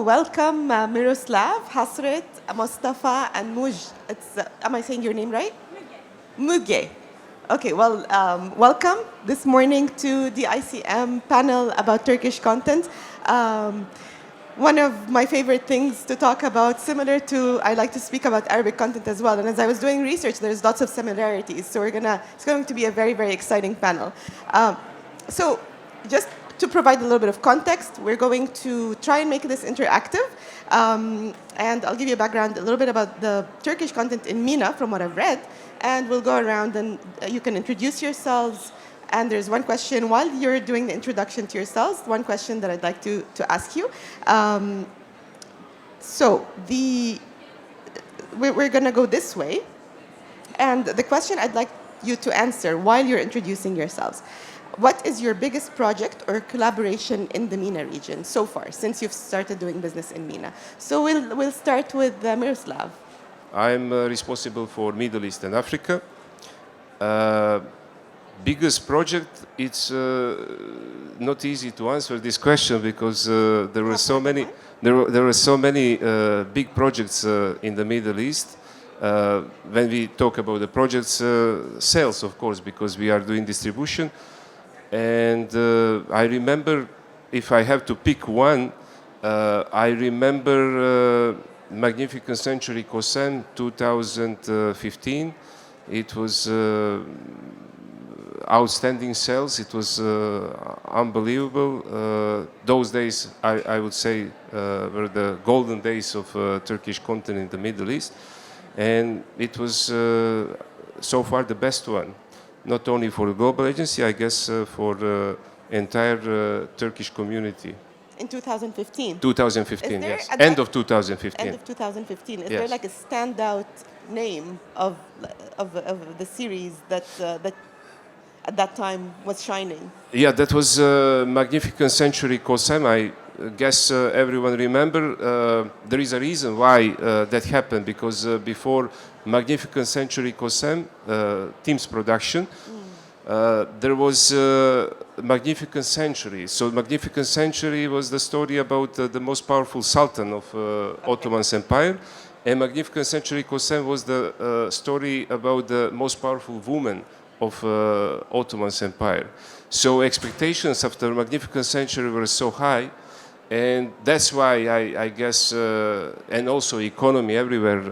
welcome Miroslav, Hasret, Mustafa, and Muge. Am I saying your name right? Muge. Okay, well, welcome this morning to the DICM panel about Turkish content. One of my favorite things to talk about, similar to, I like to speak about Arabic content as well. And as I was doing research, there's lots of similarities. So it's going to be a very, very exciting panel. So just to provide a little bit of context, we're going to try and make this interactive. And I'll give you a background, a little bit about the Turkish content in MENA, from what I've read. And we'll go around and you can introduce yourselves. And there's one question, while you're doing the introduction to yourselves, one question that I'd like to ask you. We're going to go this way. And the question I'd like you to answer while you're introducing yourselves: what is your biggest project or collaboration in the MENA region so far, since you've started doing business in MENA? So we'll start with Miroslav. I'm responsible for Middle East and Africa. Biggest project, it's not easy to answer this question because there were so many big projects in the Middle East. When we talk about the projects, sales, of course, because we are doing distribution. And I remember, if I have to pick one, I remember Magnificent Century COSEM 2015. It was outstanding sales. It was unbelievable. Those days, I would say, were the golden days of Turkish content in the Middle East. And it was so far the best one. Not only for the global agency, I guess for the entire Turkish community. In 2015? 2015, yes. End of 2015. End of 2015. Is yes. there like a standout name of the series that at that time was shining? Yeah, that was Magnificent Century COSEM. I guess everyone remember. There is a reason why that happened, because before Magnificent Century COSEM, Teams production, there was Magnificent Century. So Magnificent Century was the story about the most powerful Sultan of Ottoman Empire. And Magnificent Century COSEM was the story about the most powerful woman of Ottoman Empire. So expectations after Magnificent Century were so high, and that's why I guess, and also economy everywhere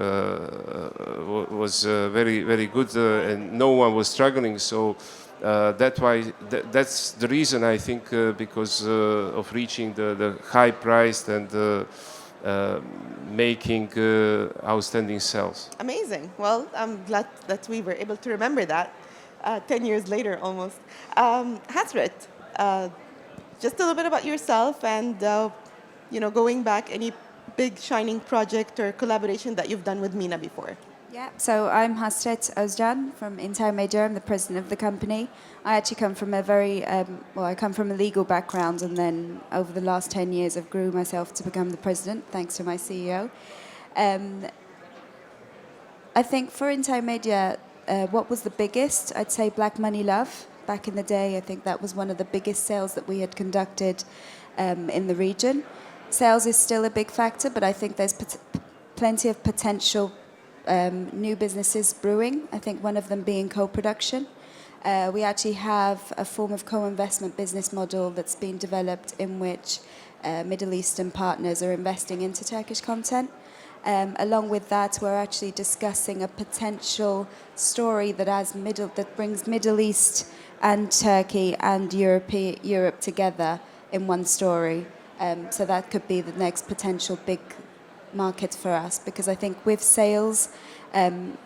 was very, very good, and no one was struggling. So that's the reason, I think, because of reaching the high price and making outstanding sales. Amazing. Well, I'm glad that we were able to remember that 10 years later almost. Hasret, just a little bit about yourself and, going back, any big shining project or collaboration that you've done with MENA before. Yeah, so I'm Hasret Ozcan from Medya. I'm the president of the company. I actually come from I come from a legal background, and then over the last 10 years I've grew myself to become the president, thanks to my CEO. I think for Medya, what was the biggest? I'd say Black Money Love. Back in the day, I think that was one of the biggest sales that we had conducted in the region. Sales is still a big factor, but I think there's plenty of potential new businesses brewing. I think one of them being co-production. We actually have a form of co-investment business model that's been developed in which Middle Eastern partners are investing into Turkish content. Along with that, we're actually discussing a potential story that brings Middle East and Turkey and Europe together in one story. So that could be the next potential big market for us, because I think with sales,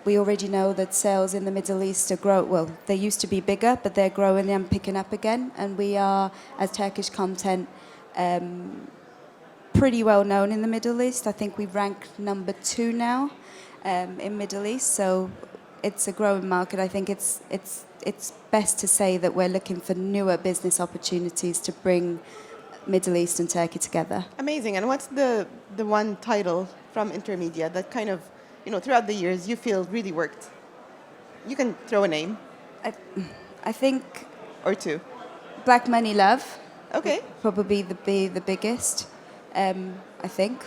we already know that sales in the Middle East are they used to be bigger, but they're growing and picking up again. And we are, as Turkish content, pretty well known in the Middle East. I think we rank number 2 now in Middle East. So it's a growing market. I think it's best to say that we're looking for newer business opportunities to bring Middle East and Turkey together. Amazing. And what's the one title from Intermedia that kind of, throughout the years you feel really worked? You can throw a name. I think... Or two. Black Money Love. Okay. Probably the biggest. I think.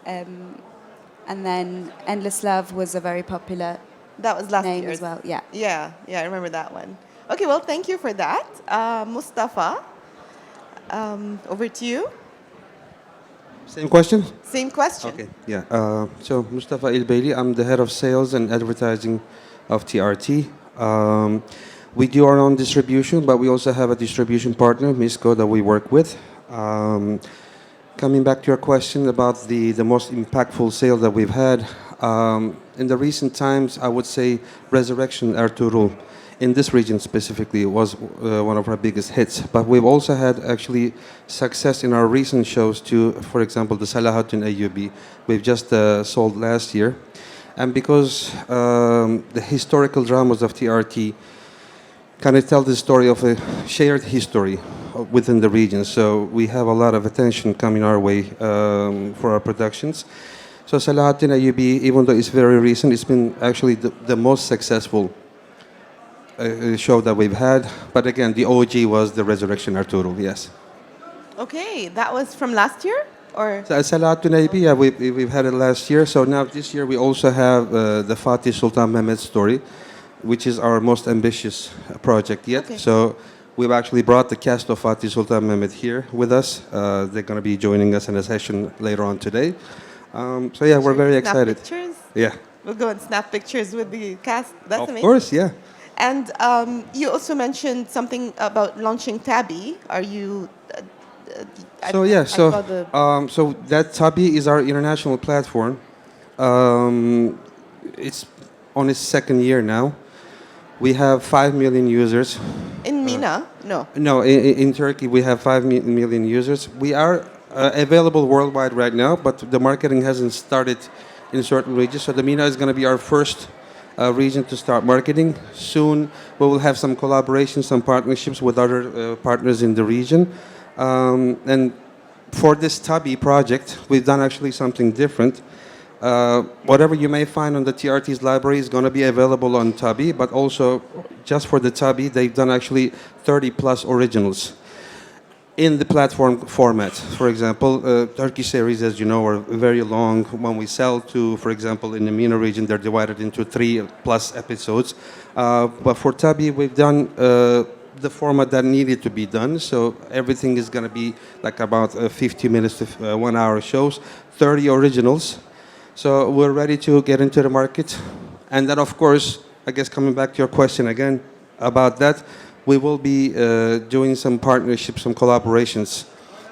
And then Endless Love was a very popular That was last name year as well. Yeah. Yeah, I remember that one. Okay, well, thank you for that. Mustafa, over to you. Same question? Same question. Okay, yeah. So Mustafa İlbeyli, I'm the head of sales and advertising of TRT. We do our own distribution, but we also have a distribution partner, Misco, that we work with. Coming back to your question about the most impactful sale that we've had, in the recent times, I would say Resurrection Ertuğrul, in this region specifically, was one of our biggest hits. But we've also had actually success in our recent shows too. For example, the Salahattin Eyyubi, we've just sold last year. And because the historical dramas of TRT kind of tell the story of a shared history within the region. So we have a lot of attention coming our way for our productions. So Salahattin Eyyubi, even though it's very recent, it's been actually the most successful show that we've had. But again, the OG was the Resurrection Ertuğrul, yes. Okay, that was from last year? Or? Salahattin Eyyubi, yeah, we've had it last year. So now this year we also have the Fatih Sultan Mehmet story, which is our most ambitious project yet. Okay. So we've actually brought the cast of Fatih Sultan Mehmet here with us. They're going to be joining us in a session later on today. So yeah, we're very Snap excited. Pictures? Yeah. We'll go and snap pictures with the cast. That's Of amazing. course, yeah. And you also mentioned something about launching Tabby. Are you? So yeah, I saw the- so that Tabi is our international platform. It's on its second year now. We have 5 million users. in MENA? No. No, in Turkey we have 5 million users. We are available worldwide right now, but the marketing hasn't started in certain regions. So the MENA is going to be our first region to start marketing. Soon we will have some collaborations, some partnerships with other partners in the region. And for this Tabi project, we've done actually something different. Whatever you may find on the TRT's library is going to be available on Tabi, but also just for the Tabi, they've done actually 30 plus originals in the platform format. For example, Turkish series, as you know, are very long. When we sell to, for example, in the MENA region, they're divided into 3 plus episodes. But for Tabi, we've done the format that needed to be done. So everything is going to be like about 50 minutes to 1 hour shows, 30 originals. So we're ready to get into the market. And then, of course, I guess coming back to your question again about that, we will be doing some partnerships, some collaborations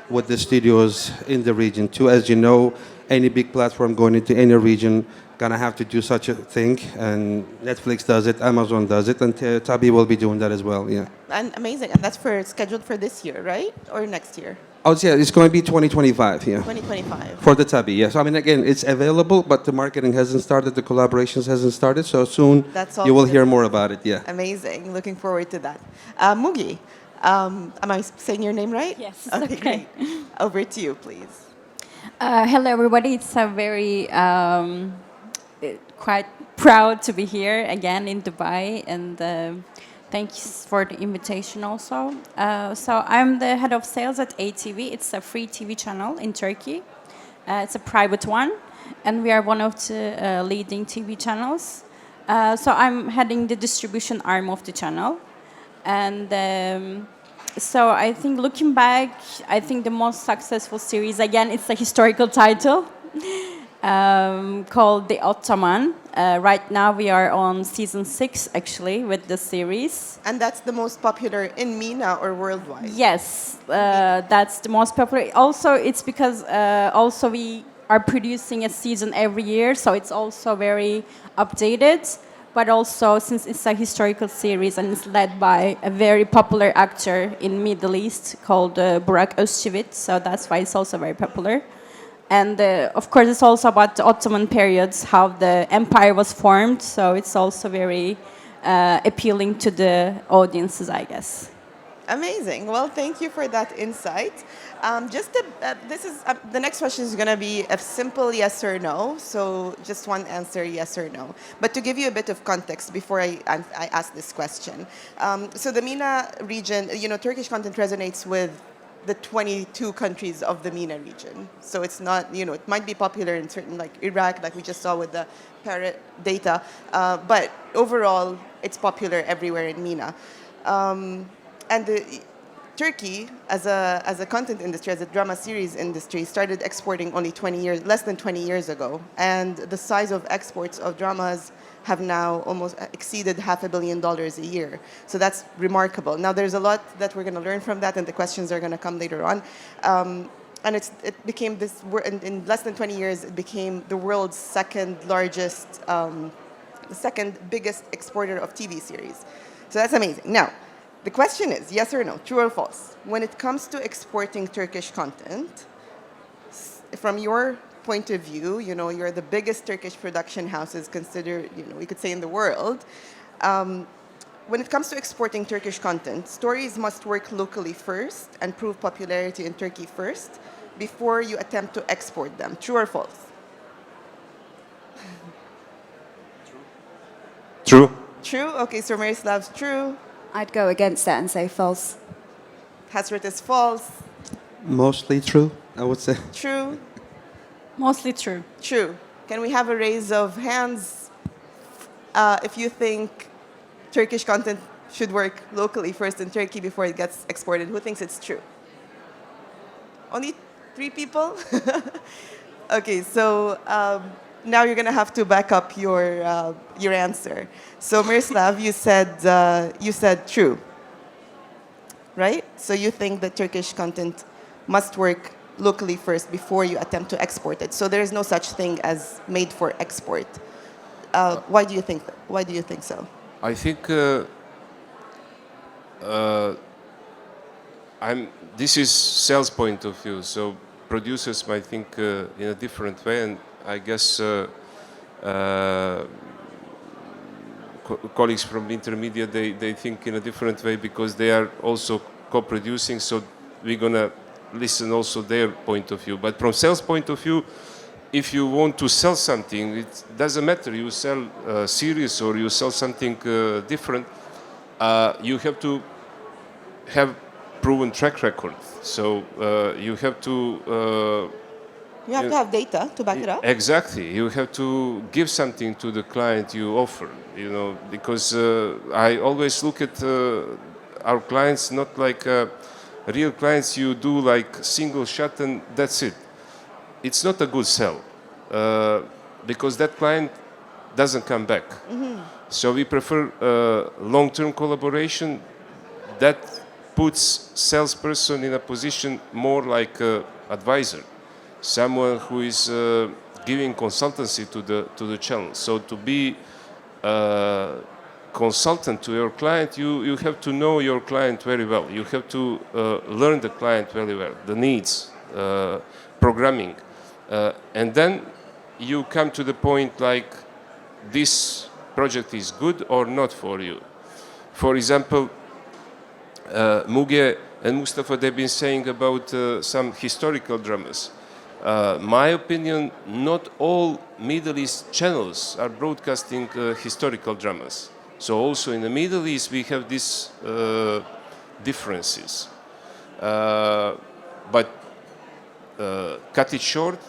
with the studios in the region too. As you know, any big platform going into any region gonna have to do such a thing, and Netflix does it, Amazon does it, and Tabi will be doing that as well. Yeah. And amazing. And that's scheduled for this year, right? Or next year? Oh yeah, it's going to be 2025. Yeah. 2025. For the Tabi, yes. I mean, again, it's available, but the marketing hasn't started, the collaborations hasn't started, so soon That's all you will good. hear more about it. Yeah. Amazing. Looking forward to that. Muge, am I saying your name right? Yes, Okay, okay. great. Over to you, please. Hello, everybody. It's a very quite proud to be here again in Dubai, and thanks for the invitation also. So I'm the head of sales at ATV. It's a free TV channel in Turkey. It's a private one, and we are one of the leading TV channels. So I'm heading the distribution arm of the channel, and so I think looking back, I think the most successful series, again, it's a historical title, called The Ottoman. Right now we are on season 6 actually with the series. And that's the most popular in MENA or worldwide? Yes, that's the most popular. Also, it's because also we are producing a season every year, so it's also very updated. But also, since it's a historical series and it's led by a very popular actor in Middle East called Burak Özçivit, so that's why it's also very popular. And of course, it's also about the Ottoman periods, how the empire was formed. So it's also very appealing to the audiences, I guess. Amazing. Well, thank you for that insight. The next question is going to be a simple yes or no. So just one answer, yes or no. But to give you a bit of context before I ask this question. So the MENA region, Turkish content resonates with the 22 countries of the MENA region. So it's not, it might be popular in certain, like Iraq, like we just saw with the parrot data, but overall, it's popular everywhere in MENA. Turkey, as a content industry, as a drama series industry, started exporting only less than 20 years ago. And the size of exports of dramas have now almost exceeded $500 million a year. So that's remarkable. Now, there's a lot that we're going to learn from that, and the questions are going to come later on. And it became this, in less than 20 years, it became the world's second largest, the second biggest exporter of TV series. So that's amazing. Now, the question is, yes or no, true or false? When it comes to exporting Turkish content, from your point of view, you're the biggest Turkish production houses considered, we could say in the world. When it comes to exporting Turkish content, stories must work locally first and prove popularity in Turkey first before you attempt to export them. True or false? True. True? Okay, so Miroslav's true. I'd go against that and say false. Hasret is false. Mostly true, I would say. True. Mostly true. True. Can we have a raise of hands if you think Turkish content should work locally first in Turkey before it gets exported? Who thinks it's true? Only 3 people? Okay, so now you're going to have to back up your answer. So Miroslav, you said true, right? So you think that Turkish content must work locally first before you attempt to export it. So there is no such thing as made for export. Why do you think that? Why do you think so? I think this is sales point of view. So producers might think in a different way, and I guess colleagues from intermedia, they think in a different way because they are also co-producing. So we're gonna listen also their point of view. But from sales point of view, if you want to sell something, it doesn't matter. You sell a series or you sell something different. You have to have proven track record. So you have to. You have to have data to back it up. Exactly. You have to give something to the client you offer, because I always look at our clients not like real clients. You do like single shot and that's it. It's not a good sell because that client doesn't come back. Mm-hmm. So we prefer long-term collaboration that puts salesperson in a position more like advisor. Someone who is giving consultancy to the channel. So to be a consultant to your client, you have to know your client very well. You have to learn the client very well, the needs, programming. And then you come to the point like this project is good or not for you. For example, Muge and Mustafa, they've been saying about some historical dramas. My opinion, not all Middle East channels are broadcasting historical dramas. So also in the Middle East we have these differences. But cut it short,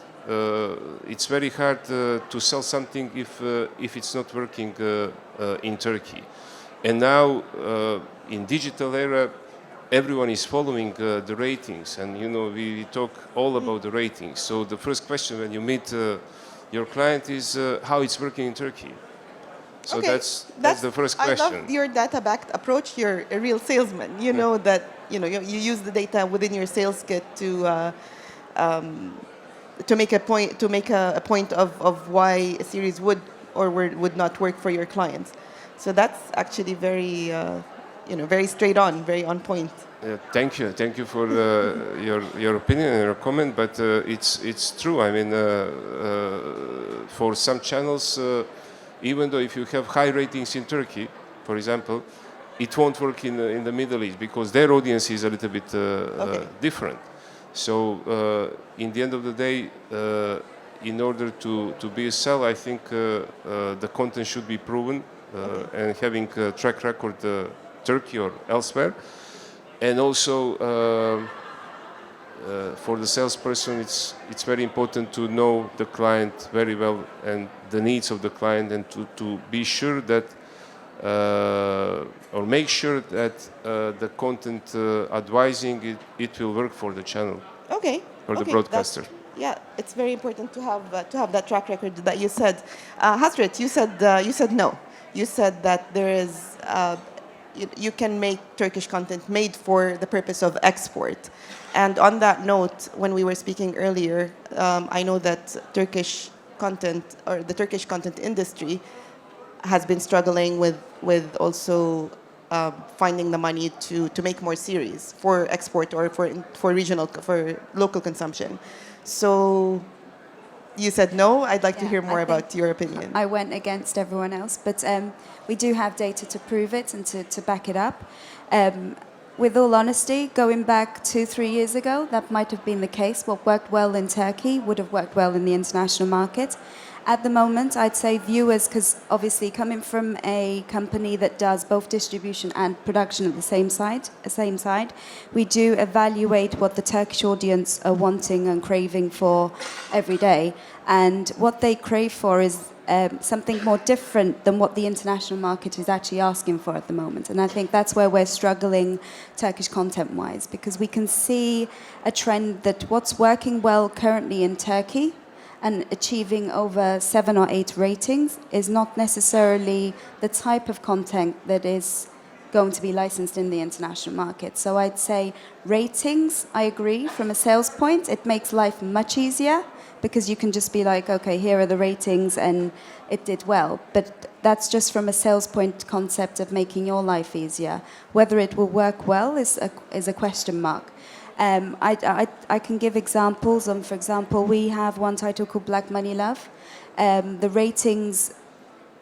it's very hard to sell something if it's not working in Turkey. And now in digital era, everyone is following the ratings, and we talk all about the ratings. So the first question when you meet your client is how it's working in Turkey. So okay. that's the first question. I love your data-backed approach. You're a real salesman. You know that you use the data within your sales kit to make a point of why a series would or would not work for your clients. So that's actually very very straight on, very on point. Thank you for your opinion and your comment. But it's true. I mean, for some channels, even though if you have high ratings in Turkey, for example, it won't work in the Middle East because their audience is a little bit different. So in the end of the day, in order to be a sell, I think the content should be proven and having a track record. Turkey or elsewhere, and also for the salesperson, it's very important to know the client very well and the needs of the client, and to be sure that or make sure that the content advising it will work for the channel. Okay. For the okay, broadcaster. Yeah, it's very important to have that track record that you said. Hasret, you said no. You said that there is you can make Turkish content made for the purpose of export. And on that note, when we were speaking earlier, I know that Turkish content or the Turkish content industry has been struggling with also finding the money to make more series for export or for local consumption. So you said no. I'd like to hear more about your opinion. I went against everyone else, but we do have data to prove it and to back it up. With all honesty, going back 2-3 years ago, that might have been the case. What worked well in Turkey would have worked well in the international market. At the moment, I'd say viewers, because obviously coming from a company that does both distribution and production at the same side, we do evaluate what the Turkish audience are wanting and craving for every day. And what they crave for is something more different than what the international market is actually asking for at the moment. And I think that's where we're struggling Turkish content-wise, because we can see a trend that what's working well currently in Turkey and achieving over 7 or 8 ratings is not necessarily the type of content that is going to be licensed in the international market. So I'd say ratings, I agree, from a sales point, it makes life much easier because you can just be like, okay, here are the ratings and it did well. But that's just from a sales point concept of making your life easier. Whether it will work well is a question mark. I can give examples. For example, we have one title called Black Money Love. The ratings,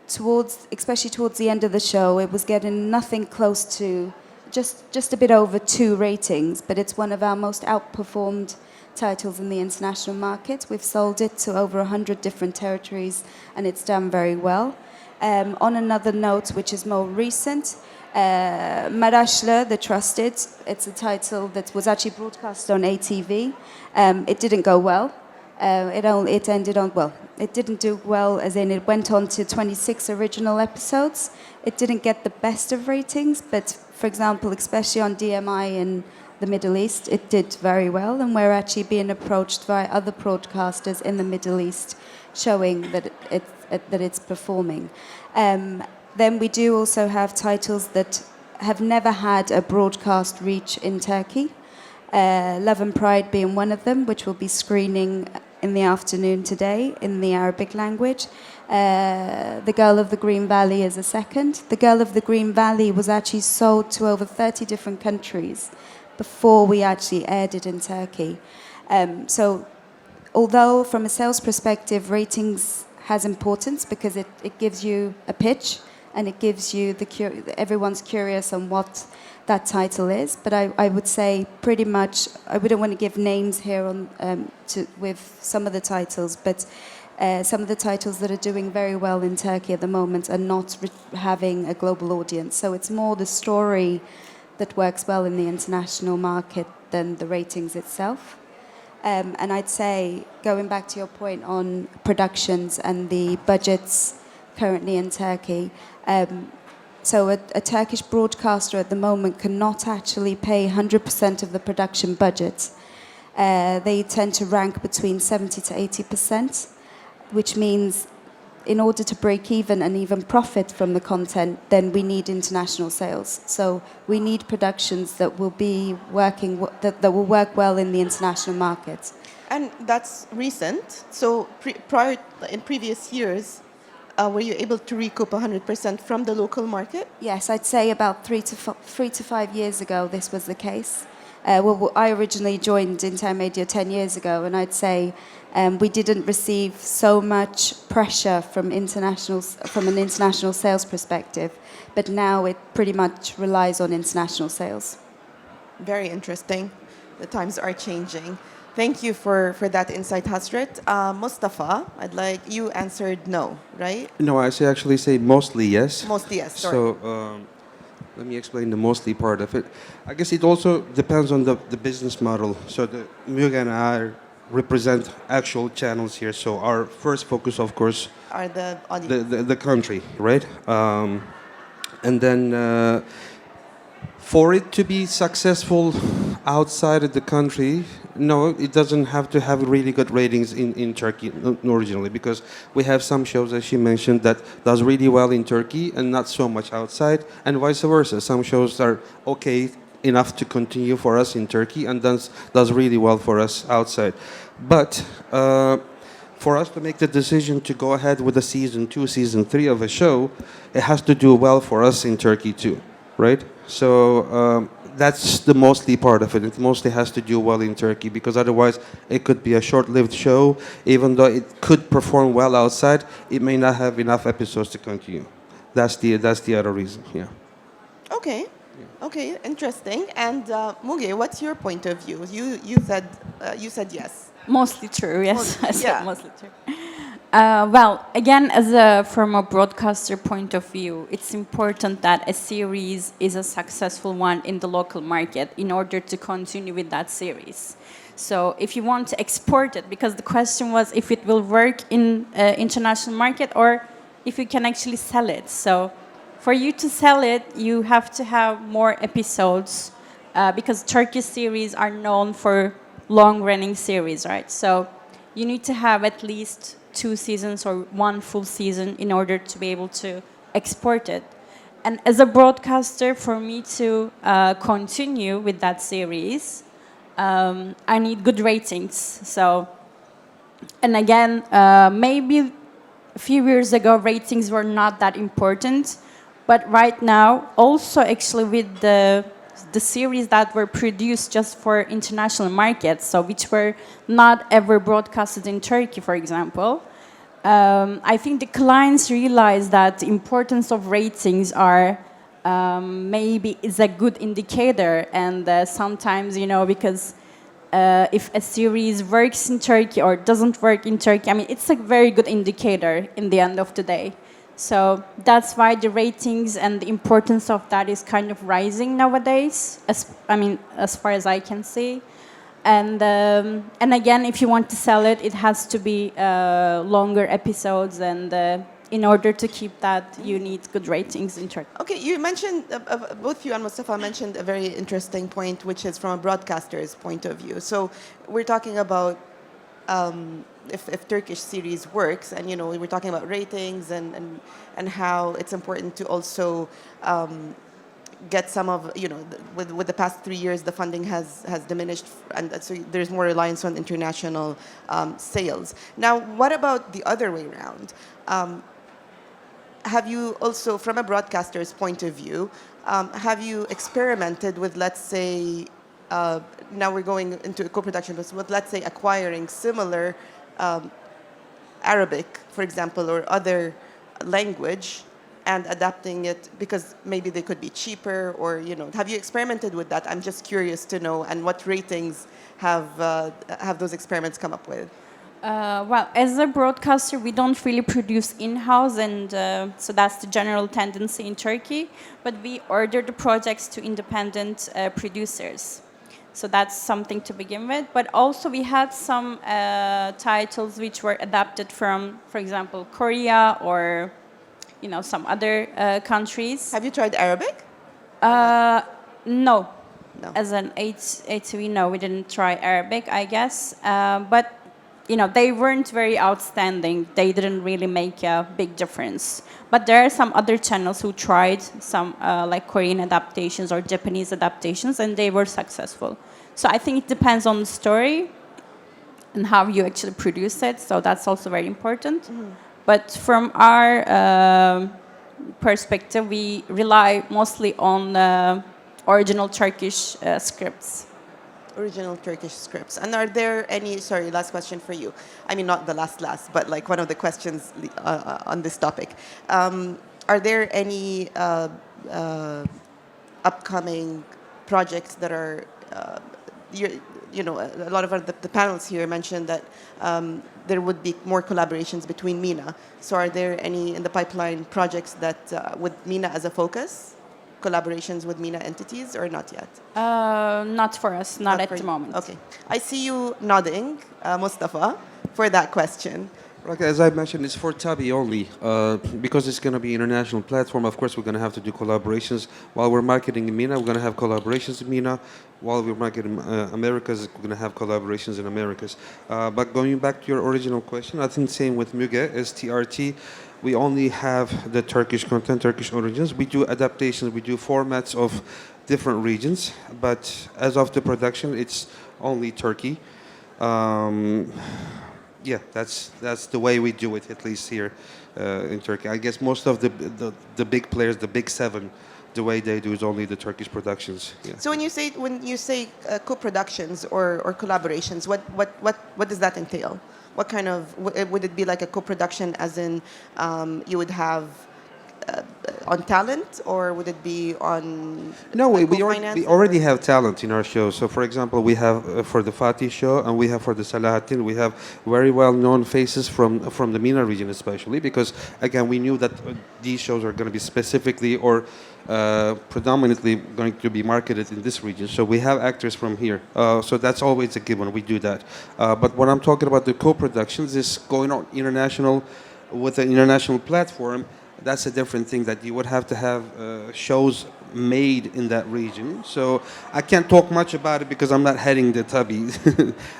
especially towards the end of the show, it was getting nothing close to just a bit over 2 ratings, but it's one of our most outperformed titles in the international market. We've sold it to over 100 different territories, and it's done very well. On another note, which is more recent, Maraşlı, The Trusted, it's a title that was actually broadcast on ATV. It didn't go well. It ended on, well, it didn't do well, as in it went on to 26 original episodes. It didn't get the best of ratings, but for example, especially on DMI in the Middle East, it did very well, and we're actually being approached by other broadcasters in the Middle East showing that it's performing. Then we do also have titles that have never had a broadcast reach in Turkey. Love and Pride being one of them, which will be screening in the afternoon today in the Arabic language. The Girl of the Green Valley is a second. The Girl of the Green Valley was actually sold to over 30 different countries before we actually aired it in Turkey. So although from a sales perspective, ratings has importance because it gives you a pitch, and it gives you everyone's curious on what that title is. But I would say pretty much, I wouldn't want to give names here with some of the titles, but some of the titles that are doing very well in Turkey at the moment are not having a global audience. So it's more the story that works well in the international market than the ratings itself. And I'd say, going back to your point on productions and the budgets currently in Turkey, so a Turkish broadcaster at the moment cannot actually pay 100% of the production budget. They tend to rank between 70 to 80%, which means in order to break even and even profit from the content, then we need international sales. So we need productions that will be working, that will work well in the international market. And that's recent. So in previous years, were you able to recoup 100% from the local market? Yes, I'd say about 3 to 5 years ago this was the case. Well, I originally joined Medya 10 years ago, and I'd say we didn't receive so much pressure from an international sales perspective, but now it pretty much relies on international sales. Very interesting. The times are changing. Thank you for that insight, Hasret. Mustafa, you answered no, right? No, I actually say mostly yes. Mostly yes, sorry. So Let me explain the mostly part of it. I guess it also depends on the business model. So the Muge and I represent actual channels here. So our first focus, of course, Are the audience? the country, right? And then for it to be successful outside of the country, no, it doesn't have to have really good ratings in Turkey originally, because we have some shows, as she mentioned, that does really well in Turkey and not so much outside, and vice versa. Some shows are okay enough to continue for us in Turkey and does really well for us outside. But for us to make the decision to go ahead with a season 2, season 3 of a show, it has to do well for us in Turkey too, right? So that's the mostly part of it. It mostly has to do well in Turkey, because otherwise it could be a short-lived show. Even though it could perform well outside, it may not have enough episodes to continue. That's the other reason. Yeah. Okay. Okay, interesting. And Muge, what's your point of view? You said yes. Mostly true, yes. Mostly, I said yeah. mostly true. Well, again, from a broadcaster point of view, it's important that a series is a successful one in the local market in order to continue with that series. So if you want to export it, because the question was if it will work in international market or if you can actually sell it. So for you to sell it, you have to have more episodes because Turkish series are known for long-running series, right? So you need to have at least 2 seasons or 1 full season in order to be able to export it. And as a broadcaster, for me to continue with that series, I need good ratings. So, and again, maybe a few years ago, ratings were not that important. But right now, also actually with the series that were produced just for international markets, so which were not ever broadcasted in Turkey, for example, I think the clients realize that the importance of ratings are maybe is a good indicator, and sometimes, you know, because if a series works in Turkey or doesn't work in Turkey, I mean, it's a very good indicator in the end of the day. So that's why the ratings and the importance of that is kind of rising nowadays, as far as I can see. And again, if you want to sell it, it has to be longer episodes, and in order to keep that, you need good ratings in Turkey. Okay, you mentioned, both you and Mustafa mentioned a very interesting point, which is from a broadcaster's point of view. So we're talking about if Turkish series works, and you know, we're talking about ratings and how it's important to also get some of, you know, with the past 3 years, the funding has diminished, and so there's more reliance on international sales. Now, what about the other way around? Have you also, from a broadcaster's point of view, have you experimented with, let's say, now we're going into a co-production, but with, let's say, acquiring similar Arabic, for example, or other language, and adapting it because maybe they could be cheaper, or, you know, have you experimented with that? I'm just curious to know, and what ratings have those experiments come up with? Well, as a broadcaster, we don't really produce in-house, and so that's the general tendency in Turkey. But we order the projects to independent producers. So that's something to begin with. But also we had some titles which were adapted from, for example, Korea or, you know, some other countries. Have you tried Arabic? No. No. As an HTV, no, we didn't try Arabic, I guess. But, you know, they weren't very outstanding. They didn't really make a big difference. But there are some other channels who tried some like Korean adaptations or Japanese adaptations, and they were successful. So I think it depends on the story and how you actually produce it. So that's also very important. Mm-hmm. But from our perspective, we rely mostly on original Turkish scripts. Original Turkish scripts. And are there any, sorry, last question for you. I mean, not the last, but like one of the questions on this topic. Are there any upcoming projects that are, you know, a lot of the panels here mentioned that there would be more collaborations between MENA. So are there any in the pipeline projects that with MENA as a focus? collaborations with MENA entities or not yet? Not for us, not at for the you. moment. Okay. I see you nodding, Mustafa, for that question. Okay, as I mentioned, it's for Tabi only. Because it's going to be an international platform, of course, we're going to have to do collaborations. While we're marketing in MENA, we're going to have collaborations in MENA. While we're marketing Americas, we're going to have collaborations in Americas. But going back to your original question, I think same with Muge, as TRT, we only have the Turkish content, Turkish origins. We do adaptations, we do formats of different regions, but as of the production, it's only Turkey. Yeah, that's the way we do it, at least here in Turkey. I guess most of the big players, the big seven, the way they do is only the Turkish productions. Yeah. So when you say co-productions or collaborations, what does that entail? What kind of would it be like a co-production, as in you would have on talent, or would it be on? No, like, we co-finance, already or? have talent in our show. So, for example, we have for the Fatih show and we have for the Salahatin, we have very well-known faces from the MENA region, especially because, again, we knew that these shows are going to be specifically or predominantly going to be marketed in this region. So we have actors from here. So that's always a given. We do that. But when I'm talking about the co-productions, is going on international with an international platform. That's a different thing, that you would have to have shows made in that region. So I can't talk much about it because I'm not heading the Tabi.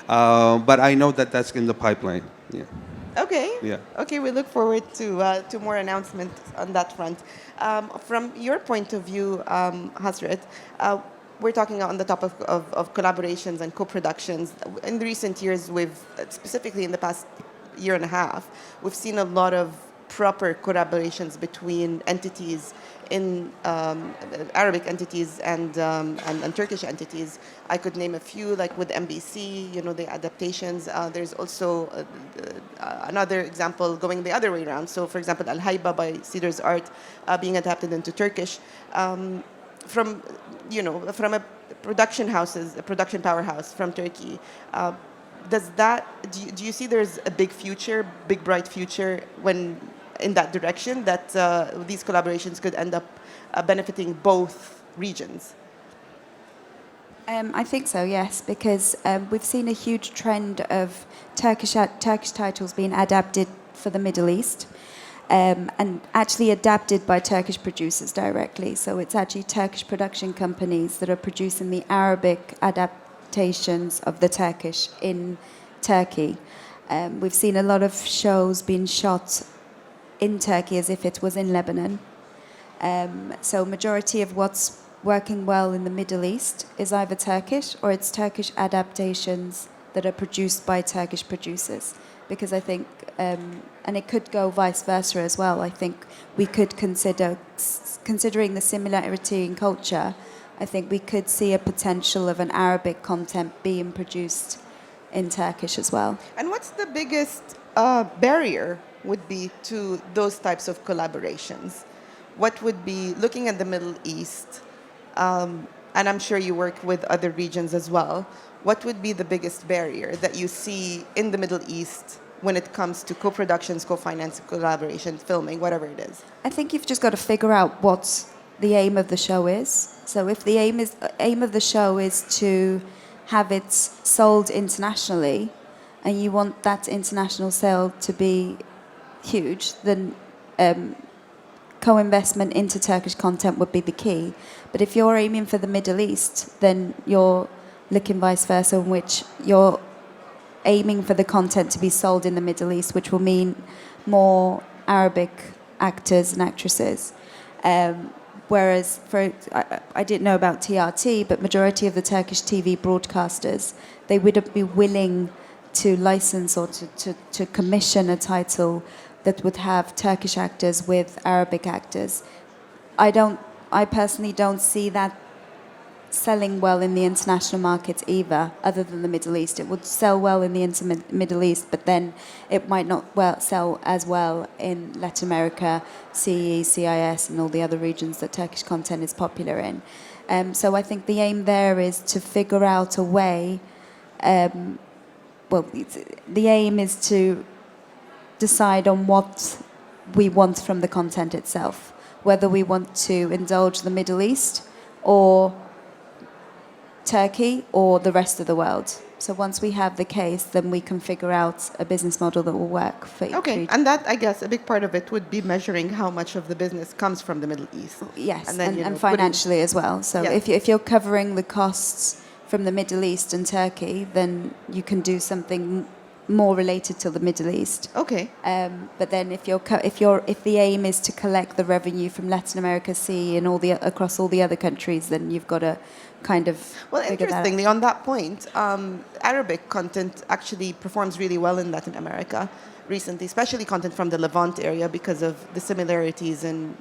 But I know that that's in the pipeline. Yeah. Okay. Yeah. Okay, we look forward to more announcements on that front. From your point of view, Hasret, we're talking on the topic of collaborations and co-productions. In the recent years, specifically in the past year and a half, we've seen a lot of proper collaborations between entities in Arabic entities and Turkish entities. I could name a few, like with MBC, the adaptations. There's also another example going the other way around. So, for example, Heba by Cedar's Art being adapted into Turkish. From a production powerhouse from Turkey. Do you see there's a big future, big bright future in that direction, that these collaborations could end up benefiting both regions? I think so, yes, because we've seen a huge trend of Turkish titles being adapted for the Middle East, and actually adapted by Turkish producers directly. So it's actually Turkish production companies that are producing the Arabic adaptations of the Turkish in Turkey. We've seen a lot of shows being shot in Turkey as if it was in Lebanon. So majority of what's working well in the Middle East is either Turkish or it's Turkish adaptations that are produced by Turkish producers. Because I think, and it could go vice versa as well, I think we could considering the similarity in culture, I think we could see a potential of an Arabic content being produced in Turkish as well. And what's the biggest barrier would be to those types of collaborations? What would be, looking at the Middle East, and I'm sure you work with other regions as well, what would be the biggest barrier that you see in the Middle East when it comes to co-productions, co-finance, collaboration, filming, whatever it is? I think you've just got to figure out what the aim of the show is. So if the aim of the show is to have it sold internationally, and you want that international sale to be huge, then co-investment into Turkish content would be the key. But if you're aiming for the Middle East, then you're looking vice versa, in which you're aiming for the content to be sold in the Middle East, which will mean more Arabic actors and actresses. Whereas, I didn't know about TRT, but majority of the Turkish TV broadcasters, they would be willing to license or to commission a title that would have Turkish actors with Arabic actors. I personally don't see that selling well in the international markets either, other than the Middle East. It would sell well in the Middle East, but then it might not sell as well in Latin America, CE, CIS, and all the other regions that Turkish content is popular in. So I think the aim there is to figure out a way. The aim is to decide on what we want from the content itself. whether we want to indulge the Middle East or Turkey or the rest of the world. So once we have the case, then we can figure out a business model that will work for each Okay, region. and that, I guess, a big part of it would be measuring how much of the business comes from the Middle East. Yes, And then, you know, and putting- financially as well. So Yeah. if you're covering the costs from the Middle East and Turkey, then you can do something more related to the Middle East. Okay. But then if the aim is to collect the revenue from Latin America Sea and across all the other countries, then you've got to kind of Well, figure that out. interestingly, on that point, Arabic content actually performs really well in Latin America recently, especially content from the Levant area because of the similarities in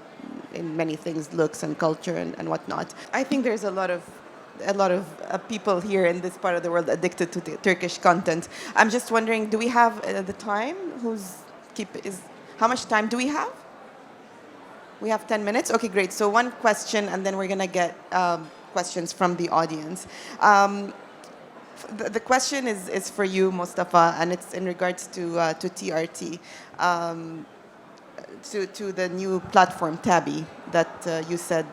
many things, looks and culture and whatnot. I think there's a lot of people here in this part of the world addicted to the Turkish content. I'm just wondering, do we have the time? How much time do we have? We have 10 minutes? Okay, great. So one question, and then we're going to get questions from the audience. The question is for you, Mustafa, and it's in regards to TRT, to the new platform, Tabi, that you said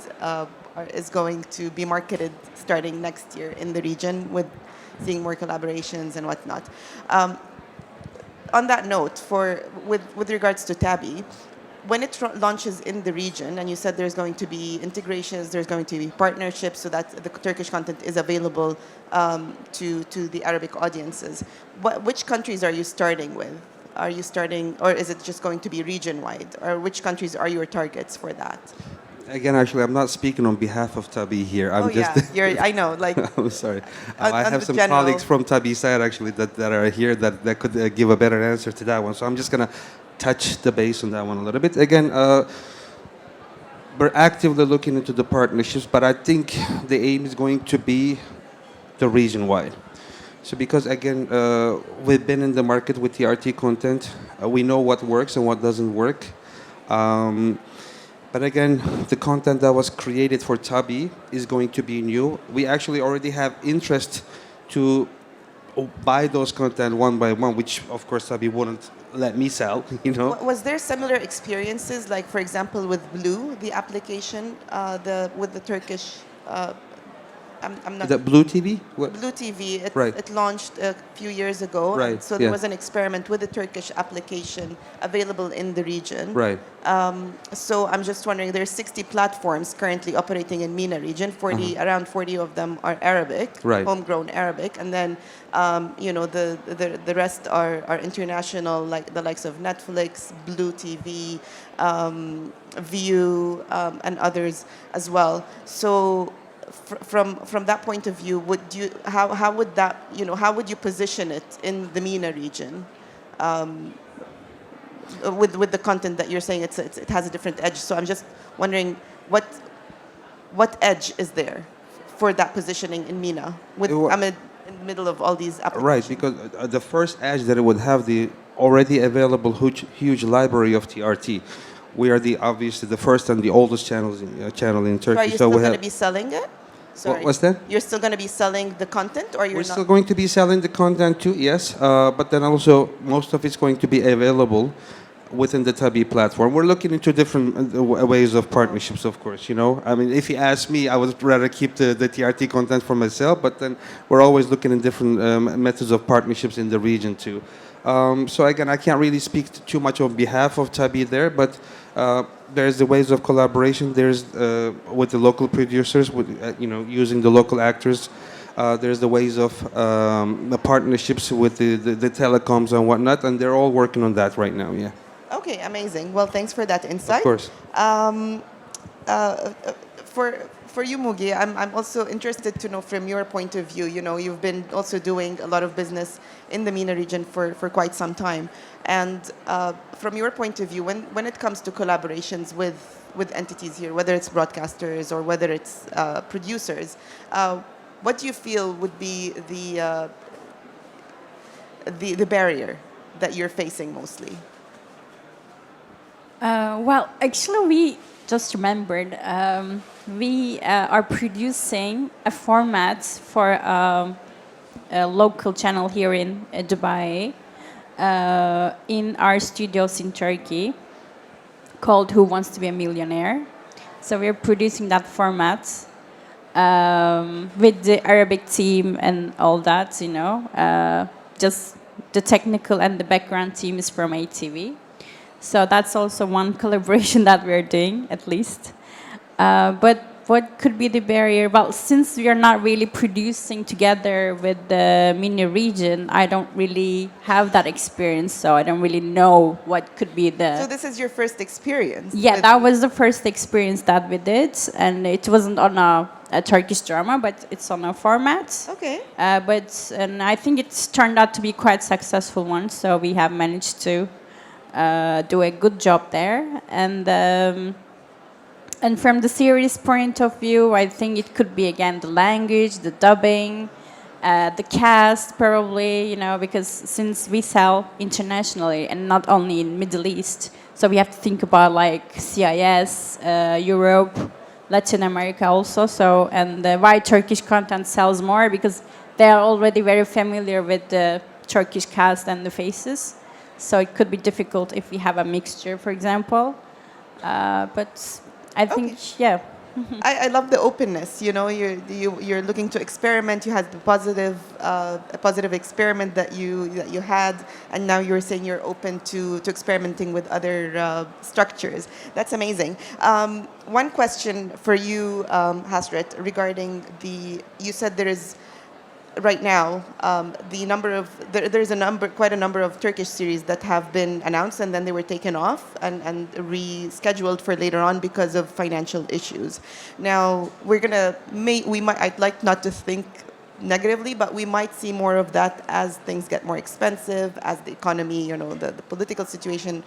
is going to be marketed starting next year in the region with seeing more collaborations and whatnot. On that note, with regards to Tabi, when it launches in the region, and you said there's going to be integrations, there's going to be partnerships so that the Turkish content is available to the Arabic audiences. Which countries are you starting with? Are you starting, or is it just going to be region-wide? Or which countries are your targets for that? Again, actually, I'm not speaking on behalf of Tabi here. I'm I know, like... I'm sorry. On I have the some general- colleagues from Tabi side, actually, that are here that could give a better answer to that one. So I'm just going to touch the base on that one a little bit. Again, we're actively looking into the partnerships, but I think the aim is going to be the region-wide. So because, again, we've been in the market with the RT content. We know what works and what doesn't work. But again, the content that was created for Tabi is going to be new. We actually already have interest to buy those content one by one, which, of course, Tabi wouldn't let me sell, you know. Was there similar experiences, like, for example, with Blue, the application, with the Turkish... I'm not... The Blue TV? What? Blue TV, Right. it launched a few years ago. Right, And so there yeah. was an experiment with the Turkish application available in the region. Right. So I'm just wondering, there are 60 platforms currently operating in MENA region. Around 40 of them are Arabic, Right. homegrown Arabic, and then the rest are international, like the likes of Netflix, Blue TV, View, and others as well. So from that point of view, how would you position it in the MENA region? With the content that you're saying it has a different edge. So I'm just wondering what edge is there for that positioning in MENA? I'm in the middle of all these applications. Right, because the first edge that it would have the already available huge library of TRT. We are obviously the first and the oldest channel in Turkey. So are you still going to be selling it? Sorry. What's that? You're still going to be selling the content, or you're We're not? still going to be selling the content too, yes. But then also most of it's going to be available within the Tabi platform. We're looking into different ways of partnerships, of course, you know. I mean, if you ask me, I would rather keep the TRT content for myself, but then we're always looking in different methods of partnerships in the region too. So again, I can't really speak too much on behalf of Tabi there, but there's the ways of collaboration. There's with the local producers, with using the local actors. There's the ways of the partnerships with the telecoms and whatnot, and they're all working on that right now. Yeah. Okay, amazing. Well, thanks for that insight. Of course. For you, Muge, I'm also interested to know from your point of view. You know, you've been also doing a lot of business in the MENA region for quite some time, and from your point of view, when it comes to collaborations with entities here, whether it's broadcasters or whether it's producers, what do you feel would be the barrier that you're facing mostly? Well, actually, we just remembered we are producing a format for a local channel here in Dubai in our studios in Turkey called Who Wants to Be a Millionaire. So we're producing that format with the Arabic team and all that, you know. Just the technical and the background team is from ATV. So that's also one collaboration that we're doing, at least. But what could be the barrier? Well, since we are not really producing together with the MENA region, I don't really have that experience, so I don't really know what could be the... So this is your first experience? Yeah, that was the first experience that we did, and it wasn't on a Turkish drama, but it's on a format. Okay. And I think it's turned out to be quite successful one, so we have managed to do a good job there. And from the series point of view, I think it could be again the language, the dubbing, the cast probably, you know, because since we sell internationally and not only in Middle East, so we have to think about like CIS, Europe, Latin America also. So, and why Turkish content sells more, because they are already very familiar with the Turkish cast and the faces. So it could be difficult if we have a mixture, for example. But I think, yeah. I love the openness. You know, you're looking to experiment. You had the a positive experiment that you had, and now you're saying you're open to experimenting with other structures. That's amazing. One question for you, Hasret, regarding you said there is. Right now, there's quite a number of Turkish series that have been announced and then they were taken off and rescheduled for later on because of financial issues. Now I'd like not to think negatively, but we might see more of that as things get more expensive, as the economy, you know, the political situation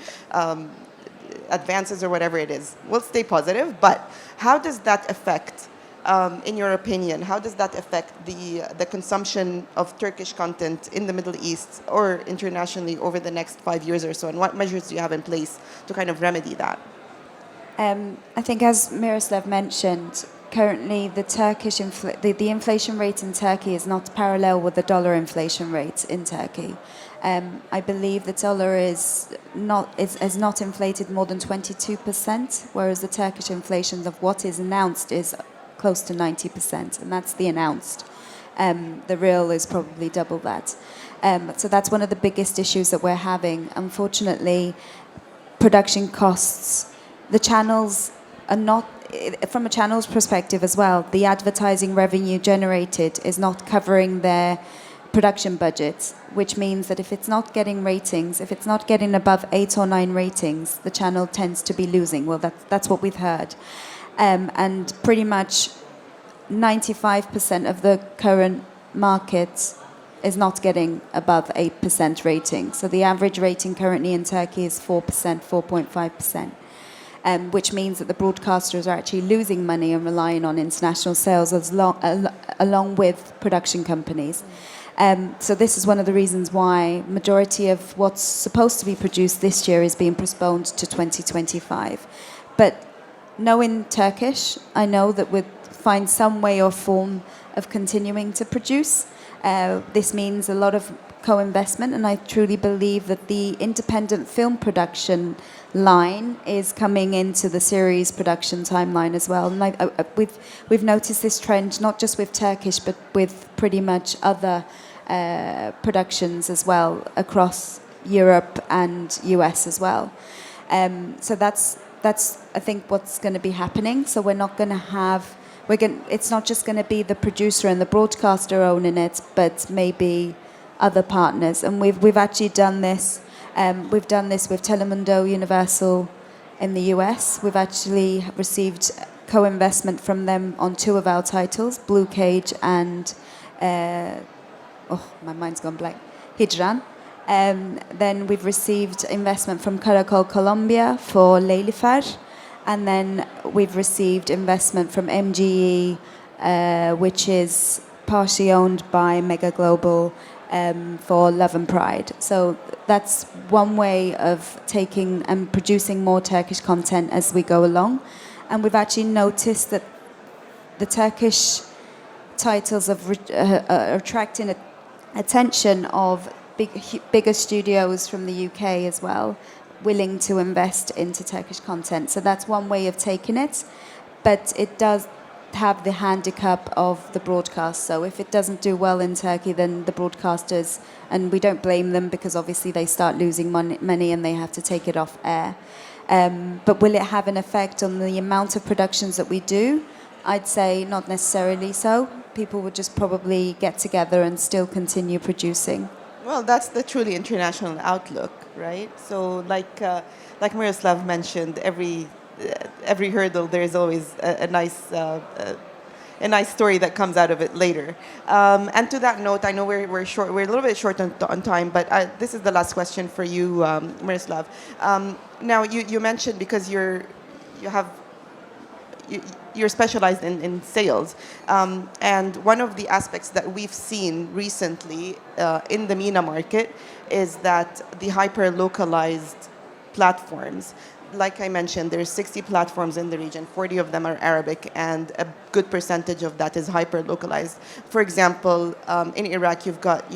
advances or whatever it is. We'll stay positive, but how does that affect? In your opinion, how does that affect the consumption of Turkish content in the Middle East or internationally over the next 5 years or so? And what measures do you have in place to kind of remedy that? I think, as Miroslav mentioned, currently the Turkish the inflation rate in Turkey is not parallel with the dollar inflation rate in Turkey. I believe the dollar has not inflated more than 22%, whereas the Turkish inflation of what is announced is close to 90%, and that's the announced. The real is probably double that. So that's one of the biggest issues that we're having. Unfortunately, production costs, the channels are not, from a channel's perspective as well, the advertising revenue generated is not covering their production budgets, which means that if it's not getting ratings, if it's not getting above 8 or 9 ratings, the channel tends to be losing. Well, that's what we've heard. And pretty much 95% of the current market is not getting above 8% rating. So the average rating currently in Turkey is 4%, 4.5%, which means that the broadcasters are actually losing money and relying on international sales along with production companies. So this is one of the reasons why majority of what's supposed to be produced this year is being postponed to 2025. But knowing Turkish, I know that we'd find some way or form of continuing to produce. This means a lot of co-investment, and I truly believe that the independent film production line is coming into the series production timeline as well. And we've noticed this trend not just with Turkish, but with pretty much other productions as well across Europe and US as well. So that's I think what's going to be happening. So we're not going to have it's not just going to be the producer and the broadcaster owning it, but maybe other partners. And we've actually done this. We've done this with Telemundo Universal in the US. We've actually received co-investment from them on 2 of our titles, Blue Cage and my mind's gone blank, Hijran. Then we've received investment from Caracol Colombia for Leilifer. And then we've received investment from MGE, which is partially owned by Mega Global, for Love and Pride. So that's one way of taking and producing more Turkish content as we go along. And we've actually noticed that the Turkish titles are attracting attention of bigger studios from the UK as well, willing to invest into Turkish content. So that's one way of taking it. but it does have the handicap of the broadcast. So if it doesn't do well in Turkey, then the broadcasters, and we don't blame them because obviously they start losing money and they have to take it off air. But will it have an effect on the amount of productions that we do? I'd say not necessarily so. People would just probably get together and still continue producing. Well, that's the truly international outlook, right? So, like Miroslav mentioned, every hurdle there is always a nice story that comes out of it later. And to that note, I know we're short. We're a little bit short on time, but this is the last question for you, Miroslav. Now, you mentioned because you're specialized in sales. And one of the aspects that we've seen recently in the MENA market is that the hyper-localized platforms, like I mentioned, there's 60 platforms in the region, 40 of them are Arabic, and a good percentage of that is hyper-localized. For example, in Iraq, you've got,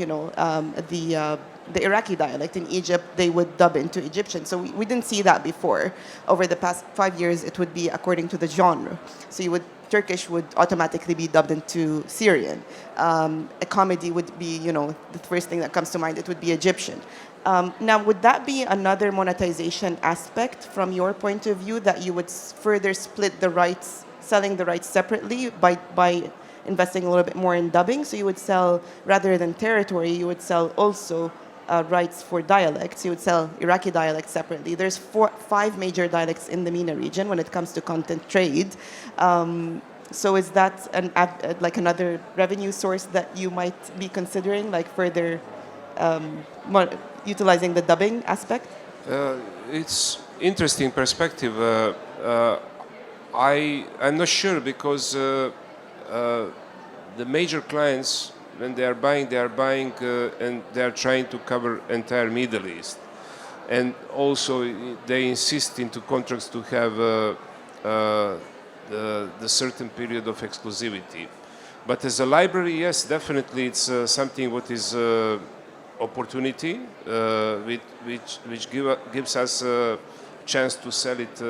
the Iraqi dialect. In Egypt, they would dub into Egyptian. So we didn't see that before. Over the past 5 years, it would be according to the genre. So Turkish would automatically be dubbed into Syrian. A comedy would be, the first thing that comes to mind, it would be Egyptian. Now, would that be another monetization aspect from your point of view, that you would further split the rights, selling the rights separately by investing a little bit more in dubbing? So you would sell, rather than territory, you would sell also rights for dialects. You would sell Iraqi dialects separately. There's 5 major dialects in the MENA region when it comes to content trade. So is that another revenue source that you might be considering, like further utilizing the dubbing aspect? It's interesting perspective. I'm not sure because the major clients, when they are buying and they are trying to cover entire Middle East. And also they insist into contracts to have the certain period of exclusivity. But as a library, yes, definitely it's something what is opportunity, which gives us a chance to sell it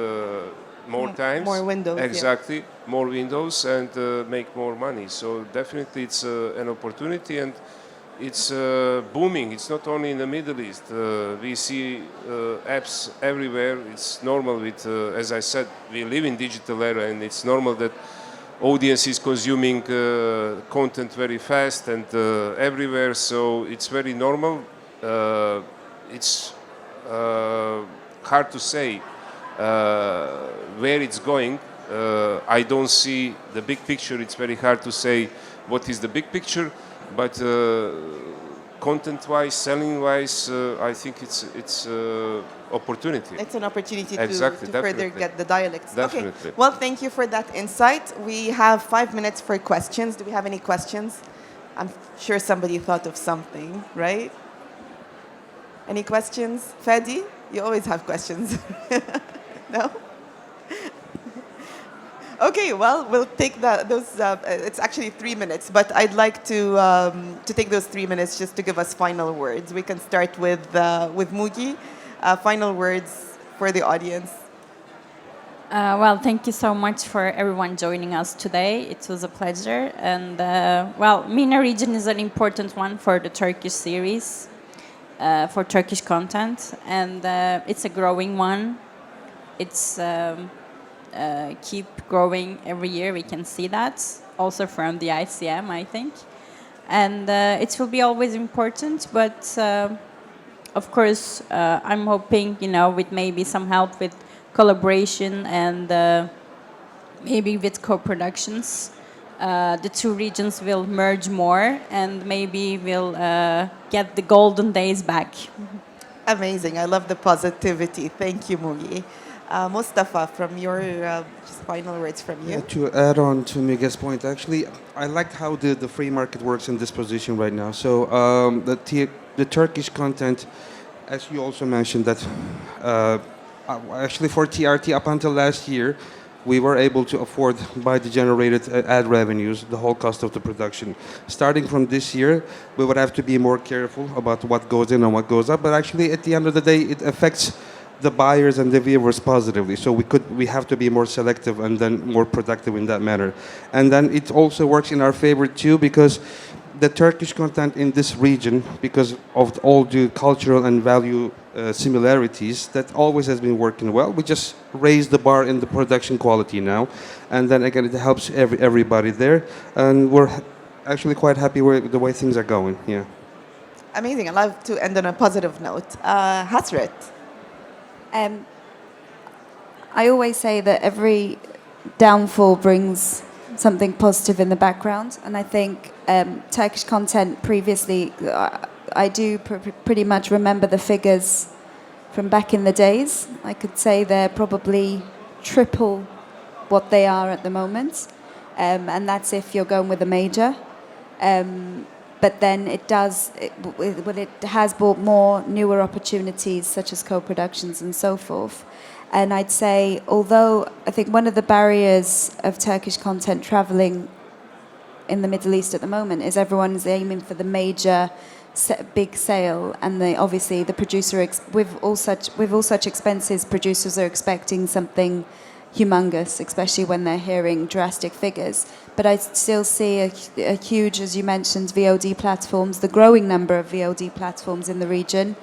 more times. More windows. Exactly, yeah. more windows and make more money. So definitely it's an opportunity, and it's booming. It's not only in the Middle East. We see apps everywhere. It's normal with, as I said, we live in digital era, and it's normal that audience is consuming content very fast and everywhere. So it's very normal. It's hard to say where it's going. I don't see the big picture. It's very hard to say what is the big picture, but content-wise, selling-wise, I think it's opportunity. It's an opportunity Exactly, to further get the dialects. Definitely. Okay. Well, thank you for that insight. We have 5 minutes for questions. Do we have any questions? I'm sure somebody thought of something, right? Any questions? Fadi, you always have questions. No? Okay, well, we'll take those. It's actually 3 minutes, but I'd like to take those 3 minutes just to give us final words. We can start with Muge. Final words for the audience. Well, thank you so much for everyone joining us today. It was a pleasure. And, MENA region is an important one for the Turkish series, for Turkish content. And it's a growing one. It's keep growing every year. We can see that. Also from the DICM, I think. And it will be always important. But, of course, I'm hoping, with maybe some help with collaboration and maybe with co-productions, the two regions will merge more and maybe we'll get the golden days back. Amazing. I love the positivity. Thank you, Muge. Mustafa, from your just final words from you. Yeah, to add on to Muge's point, actually, I like how the free market works in this position right now. So the Turkish content, as you also mentioned, that actually for TRT up until last year, we were able to afford by the generated ad revenues the whole cost of the production. Starting from this year, we would have to be more careful about what goes in and what goes up. But actually, at the end of the day, it affects the buyers and the viewers positively. So we have to be more selective and then more productive in that manner. And then it also works in our favor too, because the Turkish content in this region, because of all the cultural and value similarities, that always has been working well. We just raise the bar in the production quality now, and then again it helps everybody there, and we're actually quite happy with the way things are going. Yeah. Amazing. I love to end on a positive note. Hasret. I always say that every downfall brings something positive in the background, and I think Turkish content previously, I do pretty much remember the figures from back in the days. I could say they're probably triple what they are at the moment, and that's if you're going with a major. But then it has brought more newer opportunities such as co-productions and so forth. And I'd say, although I think one of the barriers of Turkish content traveling in the Middle East at the moment is everyone's aiming for the major big sale, and obviously the producer with all such expenses, producers are expecting something humongous, especially when they're hearing drastic figures. But I still see a huge, as you mentioned, VOD platforms, the growing number of VOD platforms in the region,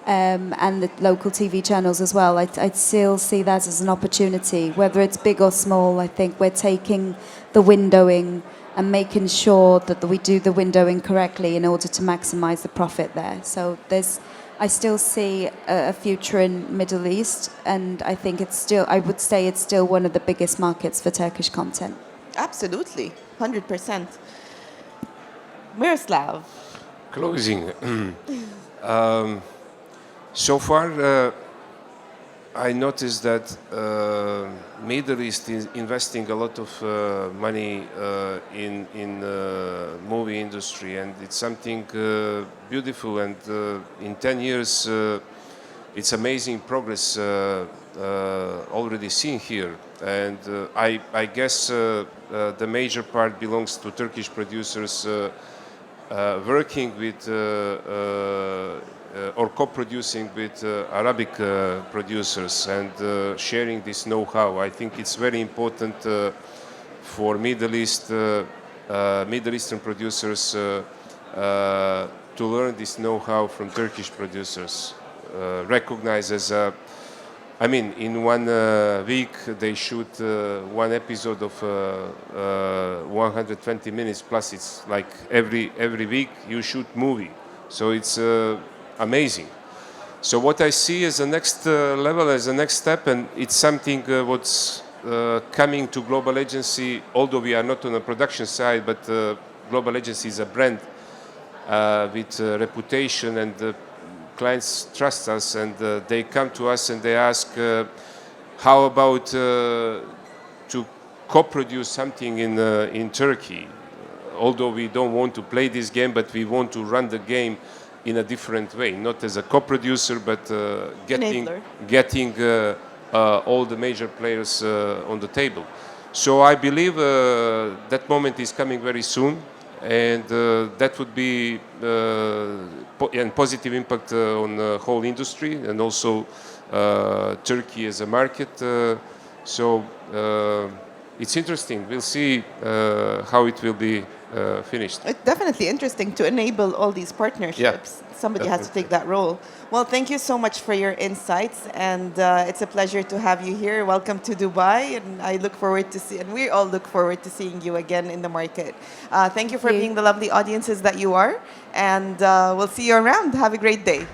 and the local TV channels as well. I still see that as an opportunity, whether it's big or small. I think we're taking the windowing and making sure that we do the windowing correctly in order to maximize the profit there. So I still see a future in Middle East, and I think I would say it's still one of the biggest markets for Turkish content. Absolutely. 100%. Miroslav. Closing. So far, I noticed that Middle East is investing a lot of money in movie industry, and it's something beautiful. And in 10 years, it's amazing progress already seen here. And I guess the major part belongs to Turkish producers working with or co-producing with Arabic producers and sharing this know-how. I think it's very important for Middle Eastern producers to learn this know-how from Turkish producers. Recognized as in 1 week they shoot one episode of 120 minutes plus. It's like every week you shoot movie, so it's amazing. So what I see as the next level, as the next step, and it's something what's coming to Global Agency, although we are not on the production side, but Global Agency is a brand with reputation, and clients trust us, and they come to us and they ask, how about to co-produce something in Turkey? Although we don't want to play this game, but we want to run the game in a different way, not as a co-producer, but getting all the major players on the table. So I believe that moment is coming very soon, and that would be a positive impact on the whole industry, and also Turkey as a market. So it's interesting. We'll see how it will be finished. It's definitely interesting to enable all these partnerships. Yeah, somebody has to take that role. Well, thank you so much for your insights, and it's a pleasure to have you here. Welcome to Dubai, and I look forward to and we all look forward to seeing you again in the market. Thank you for being the lovely audiences that you are, and we'll see you around. Have a great day.